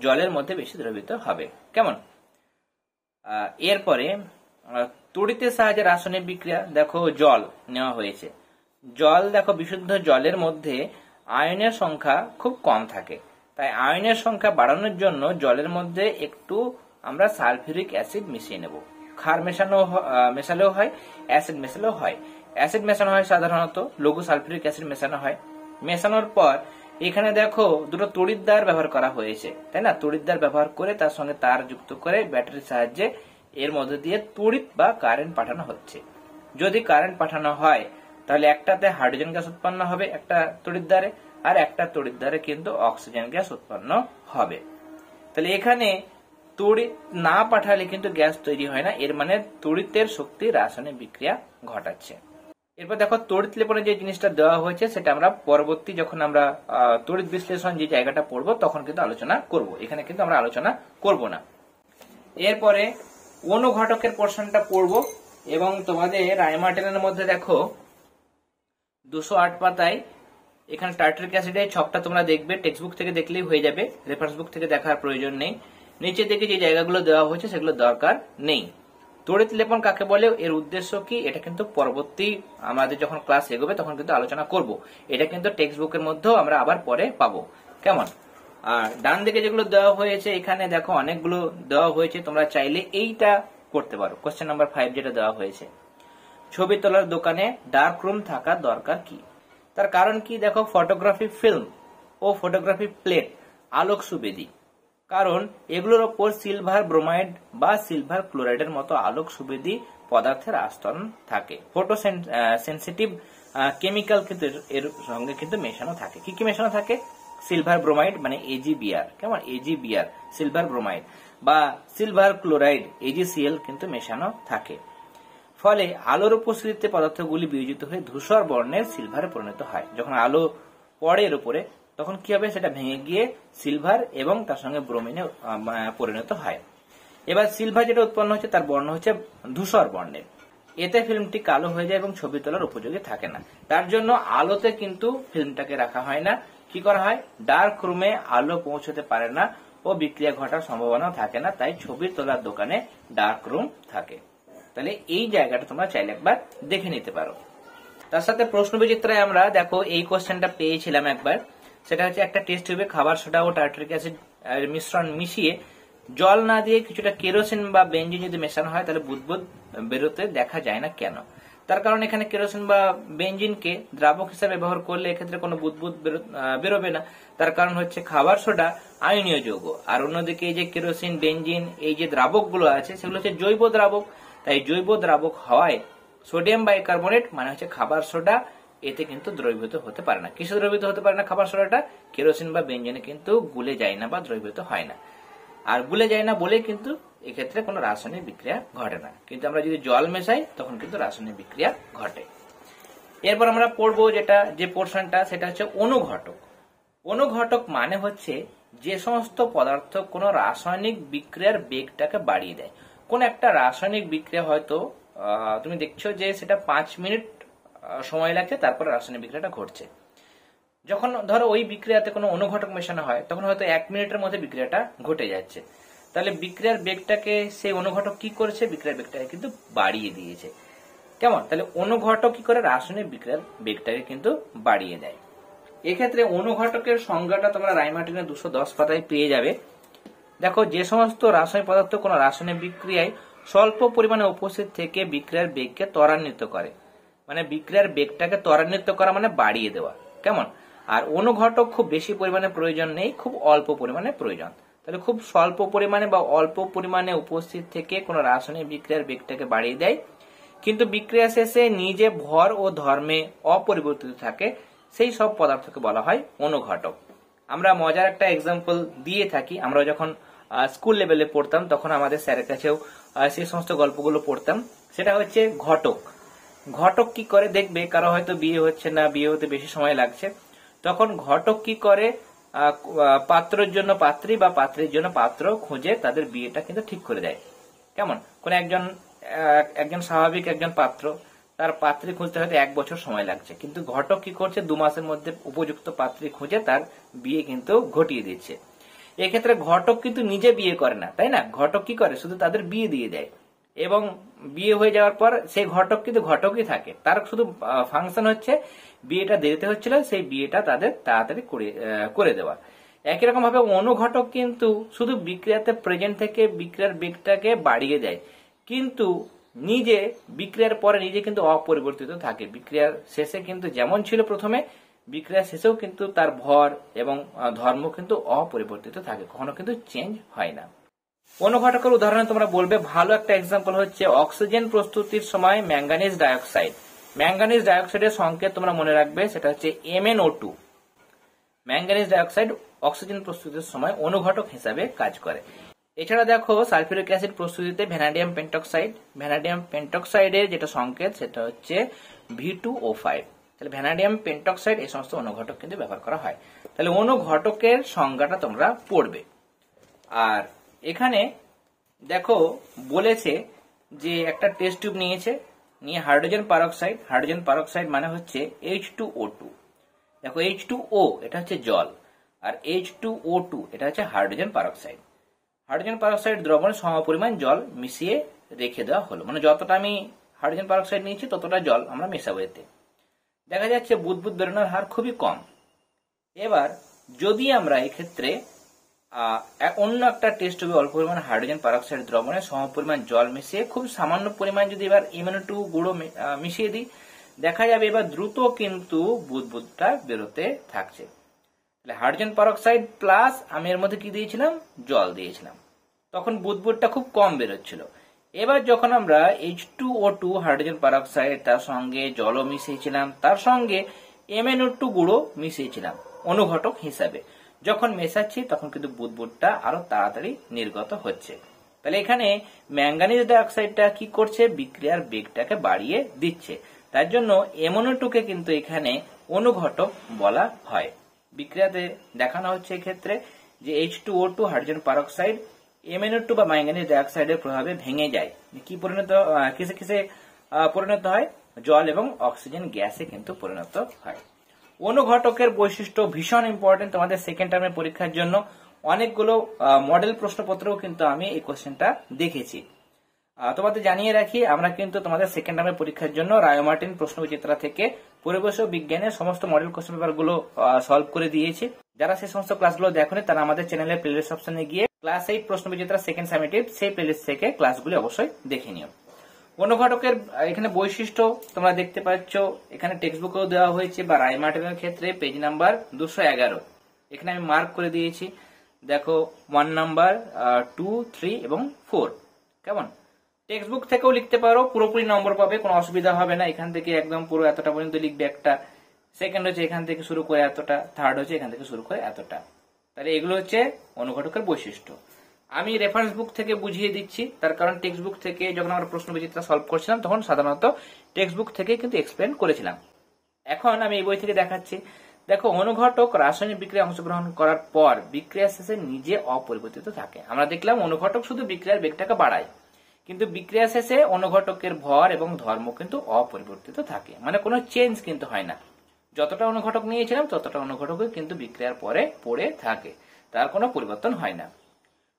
জলের মধ্যে বেশি দ্রবীভূত হবে। কেমন, এরপরে তড়িতের সাহায্যে রাসায়নিক বিক্রিয়া, দেখো জল নেওয়া হয়েছে। জল দেখো বিশুদ্ধ জলের মধ্যে আয়নের সংখ্যা খুব কম থাকে, তাই আয়নের সংখ্যা বাড়ানোর জন্য জলের মধ্যে একটু আমরা সালফিউরিক অ্যাসিড মিশিয়ে নেব। ক্ষার মেশালেও হয়, অ্যাসিড মেশালেও হয়। অ্যাসিড মেশানো হয় সাধারণত, লঘু সালফিউরিক অ্যাসিড মেশানো হয়। মেশানোর পর এখানে দেখো দুটো তড়িৎদ্বার ব্যবহার করা হয়েছে, তাই না, তড়িৎদ্বার ব্যবহার করে তার সঙ্গে তার যুক্ত করে ব্যাটারির সাহায্যে এর মধ্যে দিয়ে তড়িৎ বা কারেন্ট পাঠানো হচ্ছে। যদি কারেন্ট পাঠানো হয় তাহলে একটাতে হাইড্রোজেন গ্যাস উৎপন্ন হবে একটা তড়িৎদ্বারে, আর একটা তড়িৎদ্বারে কিন্তু অক্সিজেন গ্যাস উৎপন্ন হবে। তাহলে এখানে তড়িৎ না পাঠালে কিন্তু গ্যাস তৈরি হয় না, এর মানে তড়িতের শক্তি রাসায়নিক বিক্রিয়া ঘটাচ্ছে। এরপর দেখো তড়িৎ লেপনে যে জিনিসটা দেওয়া হয়েছে সেটা আমরা পরবর্তী যখন আমরা তড়িৎ বিশ্লেষণ যে জায়গাটা পড়বো তখন কিন্তু আলোচনা করব, এখানে কিন্তু আমরা আলোচনা করব না। এরপরে অনুঘটকের পোর্শনটা পড়বো, এবং তোমাদের রায়মার্টিনের মধ্যে দেখো 208 পাতায় এখানে টার্টারিক অ্যাসিডের ছকটা তোমরা দেখবে, টেক্সট বুক থেকে দেখলেই হয়ে যাবে, রেফারেন্স বুক থেকে দেখার প্রয়োজন নেই। নিচে থেকে যে জায়গাগুলো দেওয়া হয়েছে সেগুলো দরকার নেই। তড়িৎ লেপন কাকে বলে, এর উদ্দেশ্য কি, এটা কিন্তু পরবর্তী আমাদের যখন ক্লাস এগোবে তখন কিন্তু আলোচনা করব। এটা কিন্তু টেক্সট বুকের মধ্যেও আমরা আবার পরে পাবো। কেমন, আর ডান দিকে যেগুলো দেওয়া হয়েছে এখানে দেখো অনেকগুলো দেওয়া হয়েছে, তোমরা চাইলে এইটা করতে পারো। কোশ্চেন নাম্বার 5 যেটা দেওয়া হয়েছে, ছবি তোলার দোকানে ডার্ক রুম থাকার দরকার কি? তার কারণ কি, দেখো ফটোগ্রাফি ফিল্ম ও ফটোগ্রাফি প্লেট আলোক সুবেদী, কারণ এগুলোর ওপর সিলভার ব্রোমাইড বা সিলভার ক্লোরাইডের মতো আলোক সুবেদী পদার্থের আস্তরণ থাকে। ফটো সেন্সিটিভ কেমিক্যাল কিন্তু এর সঙ্গে কিন্তু মেশানো থাকে। কি কি মেশানো থাকে, সিলভার ব্রোমাইড মানে AgBr, কেমন, AgBr সিলভার ব্রোমাইড, বা সিলভার ক্লোরাইড AgCl কিন্তু মেশানো থাকে। ফলে আলোর উপস্থিতিতে পদার্থগুলি বিয়োজিত হয়ে ধূসর বর্ণের সিলভারে পরিণত হয়। যখন আলো পড়ে এর উপরে তখন কি হবে, সেটা ভেঙে গিয়ে সিলভার এবং তার সঙ্গে ব্রোমিনে পরিণত হয়। এবার সিলভার যেটা উৎপন্ন হচ্ছে তার বর্ণ হচ্ছে ধূসর বর্ণের। এতে ফিল্মটি কালো হয়ে যায় এবং ছবি তোলার উপযোগী থাকে না। তার জন্য আলোতে কিন্তু ফিল্মটাকে রাখা হয় না। কি করা হয়, ডার্ক রুমে আলো পৌঁছতে পারে না ও বিক্রিয়া ঘটার সম্ভাবনা থাকে না, তাই ছবি তোলার দোকানে ডার্ক রুম থাকে। তাহলে এই জায়গাটা তোমরা চাইলে একবার দেখে নিতে পারো। তার সাথে প্রশ্ন বিচিত্রায় আমরা দেখো এই কোশ্চেনটা পেয়েছিলাম একবার, সেটা হচ্ছে একটা টেস্ট টিউবে খাবার সোডা ও টার্টারিক অ্যাসিড মিশ্রণ মিশিয়ে জল না দিয়ে কিছুটা কেরোসিন বা বেনজিন যদি মেশানো হয় তাহলে বুদবুদ বেরোতে দেখা যায় না কেন? তার কারণ এখানে কেরোসিন বা বেনজিনকে দ্রাবক হিসেবে ব্যবহার করলে এক্ষেত্রে কোনো বুদবুদ বেরোবে না। তার কারণ হচ্ছে খাবার সোডা আয়নীয় যৌগ, আর অন্যদিকে এই যে কেরোসিন, বেনজিন এই যে দ্রাবকগুলো আছে সেগুলো হচ্ছে জৈব দ্রাবক। তাই জৈব দ্রাবক হওয়ায় সোডিয়াম বাইকার্বনেট মানে হচ্ছে খাবার সোডা, এতে কিন্তু দ্রবীভূত হতে পারে না। কিসে দ্রবীভূত হতে পারে না খাবার সোডাটা, কেরোসিন বা বেনজিনে কিন্তু গুলে যায় না বা দ্রবীভূত হয় না। আর গুলে যায় না বলে কিন্তু এক্ষেত্রে কোনো রাসায়নিক বিক্রিয়া ঘটে না, কিন্তু আমরা যদি জল মেশাই তখন কিন্তু রাসায়নিক বিক্রিয়া ঘটে। এরপর আমরা পড়বো যে পোর্শনটা, সেটা হচ্ছে অনুঘটক। অনুঘটক মানে হচ্ছে যে সমস্ত পদার্থ কোনো রাসায়নিক বিক্রিয়ার বেগটাকে বাড়িয়ে দেয়। কোন একটা রাসায়নিক বিক্রিয়া হয়তো তুমি দেখছো যে সেটা 5 মিনিট সময় লাগছে, তারপরে রাসায়নিক বিক্রিয়াটা ঘটছে। যখন ধরো ওই বিক্রিয়াতে কোনো অনুঘটক মেশানো হয় তখন হয়তো 1 মিনিটের মধ্যে বিক্রিয়াটা ঘটে যাচ্ছে। তাহলে বিক্রিয়ার বেগটাকে সেই অনুঘটক কি করেছে, বিক্রিয়ার বেগটাকে কিন্তু বাড়িয়ে দিয়েছে। কেমন, তাহলে অনুঘটক কি করে, রাসায়নিক বিক্রিয়ার বেগটাকে কিন্তু বাড়িয়ে দেয়। এক্ষেত্রে অনুঘটকের সংজ্ঞাটা তোমরা রায়মার্টিনের 210 পাতায় পেয়ে যাবে। দেখো, যে সমস্ত রাসায়নিক পদার্থ কোনো রাসায়নিক বিক্রিয়ায় স্বল্প পরিমাণে উপস্থিত থেকে বিক্রিয়ার বেগকে ত্বরান্বিত করে, মানে বিক্রিয়ার বেগটাকে ত্বরান্বিত করা মানে বাড়িয়ে দেওয়া। কেমন, আর অনুঘটক খুব বেশি পরিমাণে প্রয়োজন নেই, খুব অল্প পরিমাণে প্রয়োজন। তাহলে খুব স্বল্প পরিমাণে বা অল্প পরিমাণে উপস্থিত থেকে কোনো রাসায়নিক বিক্রিয়ার বেগটাকে বাড়িয়ে দেয় কিন্তু বিক্রিয়া শেষে নিজে ভর ও ধর্মে অপরিবর্তিত থাকে সেই সব পদার্থকে বলা হয় অনুঘটক। আমরা মজার একটা এক্সাম্পল দিয়ে থাকি, আমরা যখন স্কুল লেভেলে পড়তাম তখন আমাদের স্যারের কাছেও সেই সমস্ত গল্পগুলো পড়তাম। সেটা হচ্ছে ঘটক। ঘটক কি করে, দেখবে কারো হয়তো বিয়ে হচ্ছে না, বিয়ে হতে বেশি সময় লাগছে, তখন ঘটক কি করে, পাত্রের জন্য পাত্রী বা পাত্রের জন্য পাত্র খুঁজে তাদের বিয়েটা কিন্তু ঠিক করে দেয়। কেমন, কোন একজন স্বাভাবিক একজন পাত্র, তার পাত্রী খুঁজতে হয়তো 1 বছর সময় লাগছে, কিন্তু ঘটক কি করছে, 2 মাসের মধ্যে উপযুক্ত পাত্রী খুঁজে তার বিয়ে কিন্তু ঘটিয়ে দিচ্ছে। এক্ষেত্রে ঘটক কিন্তু নিজে বিয়ে করে না, তাই না? ঘটক কি করে, শুধু তাদের বিয়ে দিয়ে দেয়, এবং বিয়ে হয়ে যাওয়ার পর সেই ঘটক কিন্তু ঘটকই থাকে, তার শুধু ফাংশন হচ্ছে বিয়েটা দেরিতে হচ্ছিল সেই বিয়েটা তাদের তাড়াতাড়ি করে দেওয়া। একই রকম ভাবে অনুঘটক কিন্তু শুধু বিক্রিয়াতে প্রেজেন্ট থেকে বিক্রিয়ার বেগটাকে বাড়িয়ে দেয়, কিন্তু নিজে বিক্রিয়ার পরে নিজে কিন্তু অপরিবর্তিত থাকে। বিক্রিয়ার শেষে কিন্তু যেমন ছিল প্রথমে, বিক্রিয়ার শেষেও কিন্তু তার ভর এবং ধর্ম কিন্তু অপরিবর্তিত থাকে, কখনো কিন্তু চেঞ্জ হয় না। অনুঘটকের উদাহরণে তোমরা বলবে, ভালো একটা এক্সাম্পল হচ্ছে অক্সিজেন প্রস্তুতির সময় ম্যাঙ্গানিজ ডাইঅক্সাইড। ম্যাঙ্গানিজ ডাইঅক্সাইডের সংকেত তোমরা মনে রাখবে, সেটা হচ্ছে MnO2। ম্যাঙ্গানিজ ডাইঅক্সাইড অক্সিজেন প্রস্তুতির সময় অনুঘটক হিসাবে কাজ করে। এছাড়া দেখো সালফিউরিক অ্যাসিড প্রস্তুতিতে ভ্যানাডিয়াম পেন্টক্সাইড, ভ্যানাডিয়াম পেন্টক্সাইডের যেটা সংকেত সেটা হচ্ছে V2O5। তাহলে ভ্যানাডিয়াম পেন্টক্সাইড এই সমস্ত অনুঘটক কিন্তু ব্যবহার করা হয়। তাহলে অনুঘটকের সংজ্ঞাটা তোমরা পড়বে। আর এখানে দেখো বলেছে যে একটা টেস্ট টিউব নিয়ে হাইড্রোজেন পারক্সাইড, হাইড্রোজেন পারক্সাইড মানে হচ্ছে H2O2। দেখো H2O এটা হচ্ছে জল, আর H2O2 এটা হচ্ছে হাইড্রোজেন পারক্সাইড। হাইড্রোজেন পারক্সাইড দ্রবণে সমপরিমাণ জল মিশিয়ে রেখে দেওয়া হলো, মানে যতটা আমি হাইড্রোজেন পারক্সাইড নিয়েছি ততটা জল আমরা মেশাবো এতে। দেখা যাচ্ছে বুদবুদ বেরোনোর হার খুবই কম। এবার যদি আমরা এক্ষেত্রে অন্য একটা টেস্ট টিউবে অল্প পরিমাণ হাইড্রোজেন পারক্সাইড দ্রবণে সমপরিমাণ জল মিশিয়ে খুব সামান্য পরিমাণ যদি এবার MnO2 গুঁড়ো মিশিয়ে দিই, দেখা যাবে এবার দ্রুত কিন্তু বুদবুদটা বেরোতে থাকছে। হাইড্রোজেন পারক্সাইড প্লাস আমি এর মধ্যে কি দিয়েছিলাম, জল দিয়েছিলাম, তখন বুদবুদটা খুব কম বেরোচ্ছিল। এবার যখন আমরা H2O2 হাইড্রোজেন পারক্সাইড তার সঙ্গে জলও মিশিয়েছিলাম, তার সঙ্গে MnO2 গুঁড়ো মিশিয়েছিলাম অনুঘটক হিসাবে, যখন মেশাচ্ছি তখন কিন্তু বুদবুদটা আরো তাড়াতাড়ি নির্গত হচ্ছে। তাহলে এখানে ম্যাঙ্গানিজ ডাইঅক্সাইডটা কি করছে, বিক্রিয়ার বেগটাকে বাড়িয়ে দিচ্ছে, তার জন্য MnO2 কে কিন্তু এখানে অনুঘটক বলা হয়। বিক্রিয়াতে দেখানো হচ্ছে এক্ষেত্রে যে H2O2 হাইড্রোজেন পারক্সাইড MnO2 বা ম্যাঙ্গানিজ ডাইঅক্সাইডের প্রভাবে ভেঙে যায়, কি কিসে পরিণত হয়, জল এবং অক্সিজেন গ্যাসে কিন্তু পরিণত হয়। অনুঘটকের বৈশিষ্ট্য ভীষণ ইম্পর্টেন্ট তোমাদের সেকেন্ড টার্মের পরীক্ষার জন্য। অনেকগুলো মডেল প্রশ্নপত্রও কিন্তু আমি এই কোশ্চেনটা দেখেছি। তোমাদের জানিয়ে রাখি, আমরা কিন্তু তোমাদের সেকেন্ড টার্মের পরীক্ষার জন্য রায় মার্টিন প্রশ্নবিচিত্রা থেকে পরিবেশ ও বিজ্ঞানের সমস্ত মডেল কোশ্চেন পেপার গুলো সলভ করে দিয়েছি। যারা সেই সমস্ত ক্লাসগুলো দেখোনি তারা আমাদের চ্যানেলের প্লেলিস্ট অপশনে গিয়ে ক্লাস 8 প্রশ্নবিচিত্রা সেকেন্ড সামেটিভ সেই প্লেলিস্ট থেকে ক্লাসগুলি অবশ্যই দেখে নিও। অনুঘটকের এখানে বৈশিষ্ট্য তোমরা দেখতে পাচ্ছ, এখানে টেক্সট বুকেও দেওয়া হয়েছে, বা রায় মার্টিনের ক্ষেত্রে পেজ নাম্বার 211 এখানে আমি মার্ক করে দিয়েছি। দেখো 1 নাম্বার, 2, 3 এবং 4। কেমন, টেক্সট বুক থেকেও লিখতে পারো, পুরোপুরি নম্বর পাবে, কোনো অসুবিধা হবে না। এখান থেকে একদম পুরো এতটা পর্যন্ত লিখবে একটা, সেকেন্ড হচ্ছে এখান থেকে শুরু করে এতটা, থার্ড হচ্ছে এখান থেকে শুরু করে এতটা। তাহলে এগুলো হচ্ছে অনুঘটকের বৈশিষ্ট্য। আমি রেফারেন্স বুক থেকে বুঝিয়ে দিচ্ছি, তার কারণ টেক্সট বুক থেকে যখন আমরা প্রশ্নবিচিত্রা সলভ করছিলাম তখন সাধারণত টেক্সট বুক থেকে কিন্তু এক্সপ্লেন করেছিলাম। এখন আমি এই বই থেকে দেখাচ্ছি। দেখো, অনুঘটক রাসায়নিক বিক্রিয়া অংশগ্রহণ করার পর বিক্রিয়া শেষে নিজে অপরিবর্তিত থাকে। আমরা দেখলাম অনুঘটক শুধু বিক্রিয়ার বেগটাকে বাড়ায়, কিন্তু বিক্রিয়া শেষে অনুঘটকের ভর এবং ধর্ম কিন্তু অপরিবর্তিত থাকে, মানে কোনো চেঞ্জ কিন্তু হয় না। যতটা অনুঘটক নিয়েছিলাম ততটা অনুঘটকই কিন্তু বিক্রিয়ার পরে পড়ে থাকে, তার কোনো পরিবর্তন হয় না।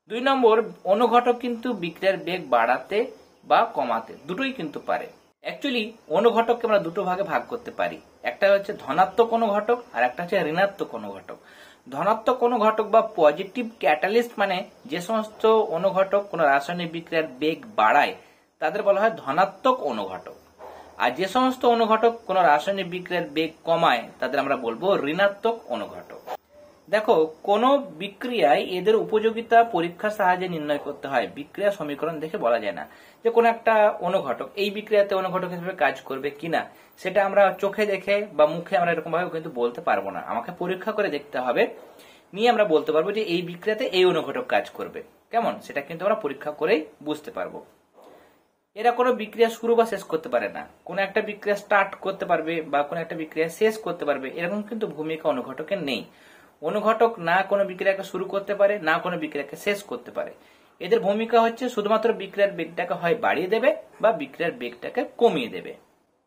2 নম্বর, অনুঘটক কিন্তু বিক্রিয়ার বেগ বাড়াতে বা কমাতে দুটোই কিন্তু পারে। অ্যাকচুয়ালি অনুঘটককে আমরা দুটো ভাগে ভাগ করতে পারি, একটা হচ্ছে ধনাত্মক অনুঘটক আর একটা হচ্ছে ঋণাত্মক অনুঘটক। ধনাত্মক অনুঘটক বা পজিটিভ ক্যাটালিস্ট মানে যে সমস্ত অনুঘটক কোন রাসায়নিক বিক্রিয়ার বেগ বাড়ায় তাদের বলা হয় ধনাত্মক অনুঘটক, আর যে সমস্ত অনুঘটক কোন রাসায়নিক বিক্রিয়ার বেগ কমায় তাদের আমরা বলবো ঋণাত্মক অনুঘটক। দেখো কোন বিক্রিয়ায় এদের উপযোগিতা পরীক্ষার সাহায্যে নির্ণয় করতে হয়, বিক্রিয়া সমীকরণ দেখে বলা যায় না যে কোন একটা অনুঘটক এই বিক্রিয়াতে অনুঘটক হিসেবে কাজ করবে কিনা। সেটা আমরা চোখে দেখে বা মুখে আমরা এরকম ভাবে কিন্তু বলতে পারবো না, আমাকে পরীক্ষা করে দেখতে হবে, নিয়ে আমরা বলতে পারবো যে এই বিক্রিয়াতে এই অনুঘটক কাজ করবে। কেমন, সেটা কিন্তু আমরা পরীক্ষা করেই বুঝতে পারবো। এরা কোনো বিক্রিয়া শুরু বা শেষ করতে পারে না, কোন একটা বিক্রিয়া স্টার্ট করতে পারবে বা কোন একটা বিক্রিয়া শেষ করতে পারবে এরকম কিন্তু ভূমিকা অনুঘটকের নেই। অনুঘটক না কোনো বিক্রিয়াকে শুরু করতে পারে না কোনো বিক্রিয়াকে শেষ করতে পারে। এদের ভূমিকা হচ্ছে শুধুমাত্র বিক্রিয়ার বেগটাকে হয় বাড়িয়ে দেবে বা বিক্রিয়ার বেগটাকে কমিয়ে দেবে।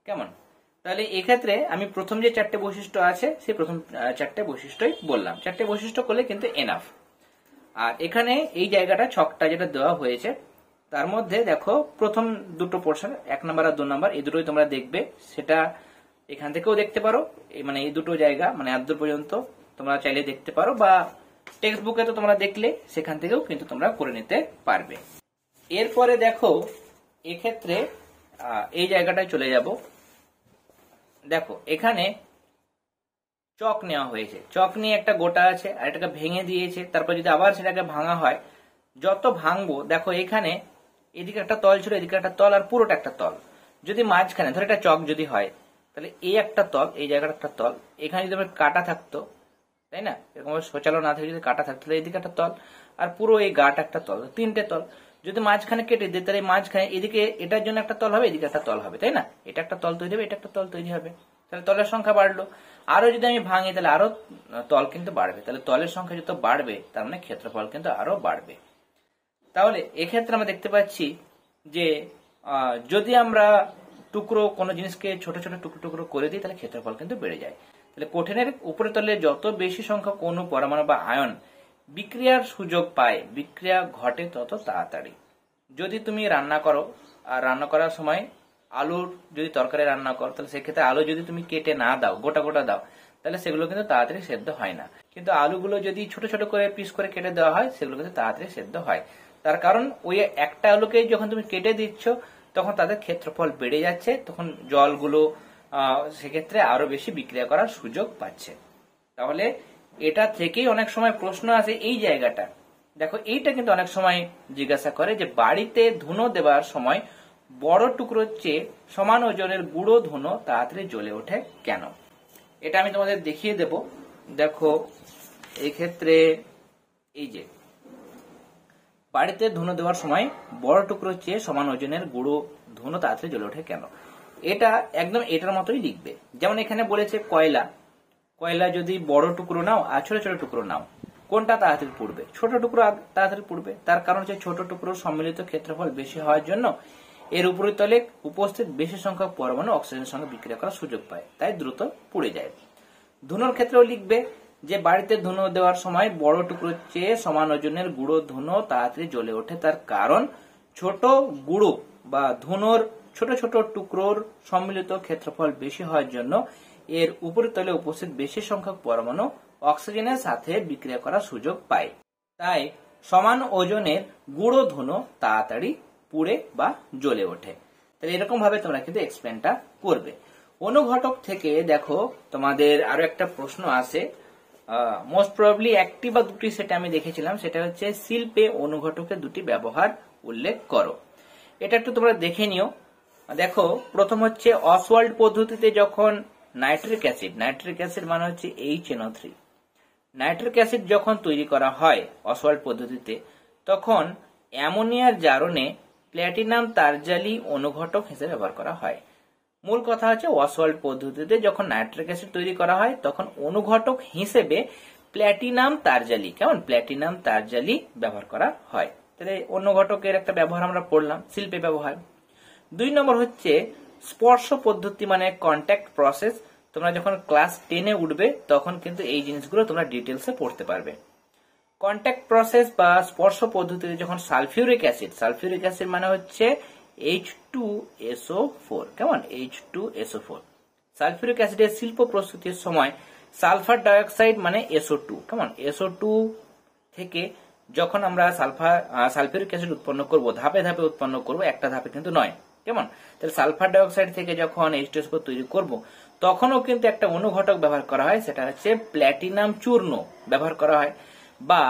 কেমন, তাহলে এক্ষেত্রে আমি প্রথম যে চারটে বৈশিষ্ট্য আছে সেই প্রথম চারটে বৈশিষ্ট্যই বললাম, চারটে বৈশিষ্ট্য করলে কিন্তু এনাফ। আর এখানে এই জায়গাটা ছকটা যেটা দেওয়া হয়েছে তার মধ্যে দেখো প্রথম দুটো পোর্শন 1 নম্বর আর 2 নম্বর এই দুটোই তোমরা দেখবে, সেটা এখান থেকেও দেখতে পারো, মানে এই দুটো জায়গা মানে এতদূর পর্যন্ত তোমরা চাইলে দেখতে পারো বা টেক্সট বুকে তো তোমরা দেখলে সেখান থেকেও কিন্তু তোমরা করে নিতে পারবে। এরপরে দেখো এক্ষেত্রে এই জায়গাটায় চলে যাব। দেখো এখানে চক নেওয়া হয়েছে, চক নিয়ে একটা গোটা আছে আর এটাকে ভেঙে দিয়েছে, তারপর যদি আবার সেটাকে ভাঙা হয়, যত ভাঙবো দেখো এখানে এদিকে একটা তল ছিল এদিকে একটা তল আর পুরোটা একটা তল, যদি মাঝখানে ধরো এটা চক যদি হয় তাহলে এই একটা তল এই জায়গাটা একটা তল, এখানে যদি আমার কাটা থাকতো তাই না, এরকম সোচালো না থেকে যদি কাটা থাকতো এদিকে একটা তল আর পুরো এই গাটা একটা তল, তিনটে তল। যদি মাঝখানে কেটে দিই তাহলে মাঝখানে এদিকে এটার জন্য একটা তল হবে এদিকে একটা তল হবে, তাই না, এটা একটা তল তৈরি হবে এটা একটা তল তৈরি হবে, তাহলে তলের সংখ্যা বাড়লো। আরো যদি আমি ভাঙি তাহলে আরো তল কিন্তু বাড়বে, তাহলে তলের সংখ্যা যত বাড়বে তার মানে ক্ষেত্রফল কিন্তু আরো বাড়বে। তাহলে এক্ষেত্রে আমরা দেখতে পাচ্ছি যে যদি আমরা টুকরো কোনো জিনিসকে ছোট ছোট টুকরো টুকরো করে দিই তাহলে ক্ষেত্রফল কিন্তু বেড়ে যায়। তাহলে কঠিনের উপরে তলে যত বেশি সংখ্যক অণু পরমাণু বা আয়ন বিক্রিয়ার সুযোগ পায়, বিক্রিয়া ঘটে তত তাড়াতাড়ি। যদি তুমি রান্না করো আর রান্না করার সময় আলুর যদি তরকারি রান্না করো তাহলে সেক্ষেত্রে আলু যদি তুমি কেটে না দাও গোটা গোটা দাও তাহলে সেগুলো কিন্তু তাড়াতাড়ি সেদ্ধ হয় না, কিন্তু আলুগুলো যদি ছোট ছোট করে পিস করে কেটে দেওয়া হয় সেগুলো কিন্তু তাড়াতাড়ি সেদ্ধ হয়। তার কারণ ওই একটা আলুকে যখন তুমি কেটে দিচ্ছ তখন তাদের ক্ষেত্রফল বেড়ে যাচ্ছে, তখন জলগুলো সেক্ষেত্রে আরো বেশি বিক্রিয়া করার সুযোগ পাচ্ছে। তাহলে এটা থেকেই অনেক সময় প্রশ্ন আসে এই জায়গাটা, দেখো এইটা কিন্তু অনেক সময় জিজ্ঞাসা করে যে বাড়িতে ধুনো দেওয়ার সময় বড় টুকরোর চেয়ে সমান ওজনের গুঁড়ো ধুনো তাড়াতাড়ি জ্বলে ওঠে কেন। এটা আমি তোমাদের দেখিয়ে দেব। দেখো এই ক্ষেত্রে এই যে বাড়িতে ধুনো দেওয়ার সময় বড় টুকরোর চেয়ে সমান ওজনের গুঁড়ো ধুনো তাড়াতাড়ি জ্বলে ওঠে কেন, এটা একদম এটার মতোই লিখবে। যেমন এখানে বলেছে কয়লা, কয়লা যদি বড় টুকরো নাও আর ছোট ছোট টুকরো নাও কোনটা তাড়াতাড়ি পুড়বে, ছোট টুকরো তাড়াতাড়ি পুড়বে। তার কারণ হচ্ছে ছোট টুকরোর সম্মিলিত ক্ষেত্রফল বেশি হওয়ার জন্য এর উপরিতলে উপস্থিত বেশি সংখ্যক পরমাণু অক্সিজেনের সঙ্গে বিক্রিয়া করার সুযোগ পায়, তাই দ্রুত পুড়ে যায়। ধুনোর ক্ষেত্রেও লিখবে যে বাড়িতে ধুনো দেওয়ার সময় বড় টুকরোর চেয়ে সমান ওজনের গুঁড়ো ধুনো তাড়াতাড়ি জ্বলে ওঠে, তার কারণ ছোট গুঁড়ো বা ধুনোর ছোট ছোট টুকরোর সম্মিলিত ক্ষেত্রফল বেশি হওয়ার জন্য এর উপরিতলে উপস্থিত বেশি সংখ্যক পরমাণু অক্সিজেনের সাথে বিক্রিয়া করার সুযোগ পায়, তাই সমান ওজনের গুঁড়ো ধুনো তাড়াতাড়ি পুড়ে বা জ্বলে ওঠে। তাহলে এরকম ভাবে তোমরা কিন্তু এক্সপ্লেনটা করবে। অনুঘটক থেকে দেখো তোমাদের আরো একটা প্রশ্ন আসে, মোস্ট প্রবাবলি একটি বা দুটি সেটা আমি দেখেছিলাম, সেটা হচ্ছে শিল্পে অনুঘটকের দুটি ব্যবহার উল্লেখ করো। এটা একটু তোমরা দেখে নিও। দেখো প্রথম হচ্ছে অসওয়াল্ড পদ্ধতিতে যখন নাইট্রিক অ্যাসিড মানে হচ্ছে HNO3, নাইট্রিক অ্যাসিড যখন তৈরি করা হয় অসওয়াল্ড পদ্ধতিতে তখন অ্যামোনিয়ার জারণে প্ল্যাটিনাম তারজালি অনুঘটক হিসেবে ব্যবহার করা হয়। মূল কথা হচ্ছে অসওয়াল্ড পদ্ধতিতে যখন নাইট্রিক অ্যাসিড তৈরি করা হয় তখন অনুঘটক হিসেবে প্ল্যাটিনাম তারজালি প্ল্যাটিনাম তারজালি ব্যবহার করা হয়। তাহলে অনুঘটকের একটা ব্যবহার আমরা পড়লাম, শিল্পে ব্যবহার। 2 নম্বর হচ্ছে স্পর্শ পদ্ধতি মানে কন্ট্যাক্ট প্রসেস। তোমরা যখন ক্লাস 10-এ উঠবে তখন কিন্তু এই জিনিসগুলো তোমরা ডিটেলসে পড়তে পারবে। কন্ট্যাক্ট প্রসেস বা স্পর্শ পদ্ধতিতে যখন সালফিউরিক অ্যাসিড মানে হচ্ছে H2SO4, H2SO4। সালফিউরিক অ্যাসিডের শিল্প প্রস্তুতির সময় সালফার ডাইঅক্সাইড মানে SO2, SO2 থেকে যখন আমরা সালফিউরিক অ্যাসিড উৎপন্ন করব ধাপে ধাপে উৎপন্ন করব, একটা ধাপে কিন্তু নয়। তাহলে সালফার ডাইঅক্সাইড থেকে যখন H2SO4 তৈরি করব তখনও কিন্তু একটা অনুঘটক ব্যবহার করা হয়, সেটা হচ্ছে প্ল্যাটিনাম চূর্ণ ব্যবহার করা হয়, বা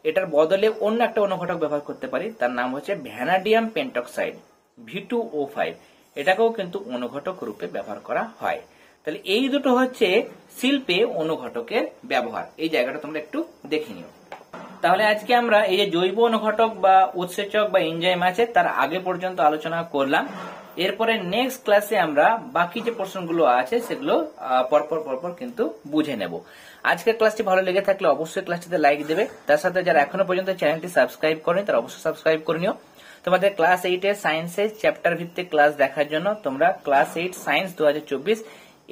এটার বদলে অন্য একটা অনুঘটক ব্যবহার করতে পারি, তার নাম হচ্ছে ভ্যানাডিয়াম পেন্টক্সাইড V2O5। এটাকেও কিন্তু অনুঘটক রূপে ব্যবহার করা হয়। তাহলে এই দুটো হচ্ছে শিল্পে অনুঘটকের ব্যবহার। এই জায়গাটা তোমরা একটু দেখে নিও। তাহলে আজকে আমরা এই যে জৈব অনুঘটক বা উৎসেচক বা এনজাইম আছে তার আগে পর্যন্ত আলোচনা করলাম। এরপরে নেক্সট ক্লাসে আমরা বাকি যে প্রশ্নগুলো আছে সেগুলো পরপর কিন্তু বুঝে নেব। আজকের ক্লাসটি ভালো লেগে থাকলে অবশ্যই ক্লাসটিতে লাইক দেবে। তার সাথে যারা এখনো পর্যন্ত চ্যানেলটি সাবস্ক্রাইব করেনি তারা অবশ্যই সাবস্ক্রাইব করে নিও। তোমাদের ক্লাস 8 এর সায়েন্সের চ্যাপ্টার ভিত্তিক ক্লাস দেখার জন্য তোমরা ক্লাস 8 সায়েন্স 2024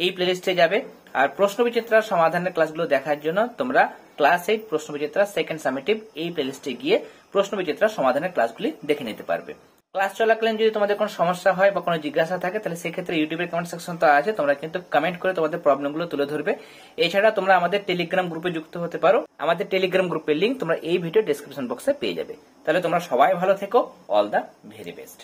এই প্লেলিস্টে যাবে। আর প্রশ্নবিচিত্রার সমাধানের ক্লাসগুলো দেখার জন্য তোমরা ক্লাস 8 প্রশ্নবিচিত্রা সেকেন্ড সামেটিভ এই প্লেলিস্টে গিয়ে প্রশ্নবিচিত্রার সমাধানের ক্লাসগুলি দেখে নিতে পারবে। ক্লাস চলাকালীন যদি তোমাদের কোনো সমস্যা হয় বা কোনো জিজ্ঞাসা থাকে তাহলে সেক্ষেত্রে ইউটিউবের কমেন্ট সেকশন তো আছে, তোমরা কিন্তু কমেন্ট করে তোমাদের প্রবলেমগুলো তুলে ধরবে। এছাড়া তোমরা আমাদের টেলিগ্রাম গ্রুপে যুক্ত হতে পারো। আমাদের টেলিগ্রাম গ্রুপের লিংক তোমরা এই ভিডিও ডেসক্রিপশন বক্সে পেয়ে যাবে। তাহলে তোমরা সবাই ভালো থেকো। All the very best.